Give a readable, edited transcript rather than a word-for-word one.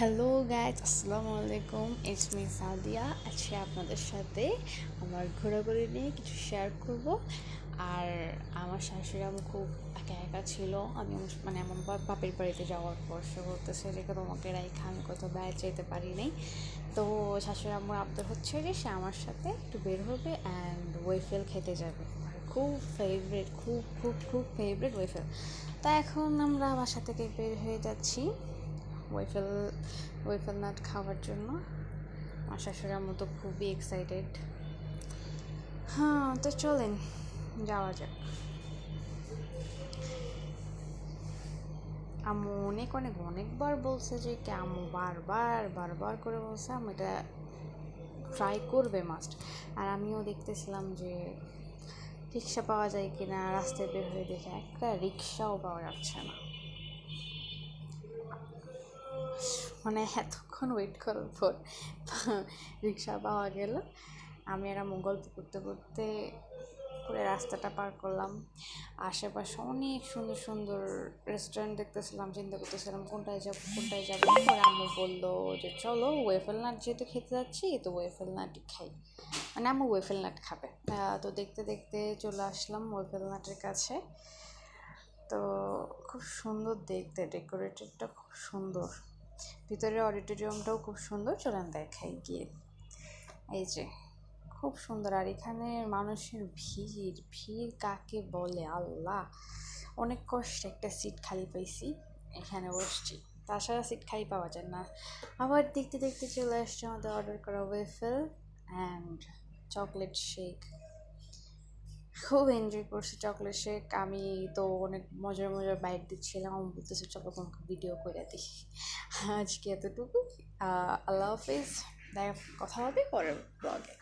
Hello guys, আসসালামু আলাইকুম। It's me Sadia. আজকে আপনাদের সাথে আমার ঘোরাঘুরি নিয়ে কিছু শেয়ার করব। আর আমার শাশুড়ি আম্মু খুব একা একা ছিল। মানে এমন বাপের বাড়িতে যাওয়ার পর সে বলতেছে যে তোমাকে রাইখা আমি কোথাও বেড়াতে যেতে পারি নাই। তো শাশুড়ি আম্মুর আবদার হচ্ছে যে সে আমার সাথে একটু বের হবে অ্যান্ড ওয়েফেল খেতে যাবে। খুব ফেভারিট, খুব খুব খুব ফেভারিট ওয়েফেল। তা এখন আমরা বাসা থেকে বের হয়ে যাচ্ছি ওয়েফেল ওয়েফেল নাট খাওয়ার জন্য। আমার শাশুড়ির মতো খুবই এক্সাইটেড। হ্যাঁ, তো চলেন যাওয়া যাক। আম্মু অনেক অনেক অনেকবার বলছে যে কি, আম্মু বারবার বারবার করে বলছে আম্মু এটা ট্রাই করবে মাস্ট। আর আমিও দেখতেছিলাম যে রিক্সা পাওয়া যায় কিনা। রাস্তায় বের হয়ে দেখে একটা রিক্সাও পাওয়া যাচ্ছে না। মানে এতক্ষণ ওয়েট করার পর রিক্সা পাওয়া গেল। আমি আর আম্মু গল্প করতে করতে পুরো রাস্তাটা পার করলাম। আশেপাশে অনেক সুন্দর সুন্দর রেস্টুরেন্ট দেখতেছিলাম, চিন্তা করতেছিলাম কোনটায় যাবো কোনটায় যাবো। পরে আম্মু বললো যে চলো ওয়েফেল নাট যেহেতু খেতে যাচ্ছি তো ওয়েফেল নাটই খাই। মানে আম্মু ওয়েফেল নাট খাবে। তো দেখতে দেখতে চলে আসলাম ওয়েফেল নাটের কাছে। তো খুব সুন্দর দেখতে, ডেকোরেটেডটা খুব সুন্দর, ভিতরের অডিটোরিয়ামটাও খুব সুন্দর। চলেন দেখাই গিয়ে। এই যে খুব সুন্দর। আর এখানে মানুষের ভিড় ভিড় কাকে বলে আল্লাহ! অনেক কষ্টে একটা সিট খালি পাইছি, এখানে বসছি। তাছাড়া সিট খালি পাওয়া যায় না। আবার দেখতে দেখতে চলে আসছে আমাদের অর্ডার করা ওয়েফেল অ্যান্ড চকলেট শেক। খুব এনজয় করছি চকলেট শেক। আমি তো অনেক মজার মজার বাইট দিচ্ছিলাম। আমি বলতেছি চলো তোমাকে ভিডিও করে দিই। আজকে এতটুকু। আল্লাহ হাফিজ। কথা হবে পরের ব্লগে।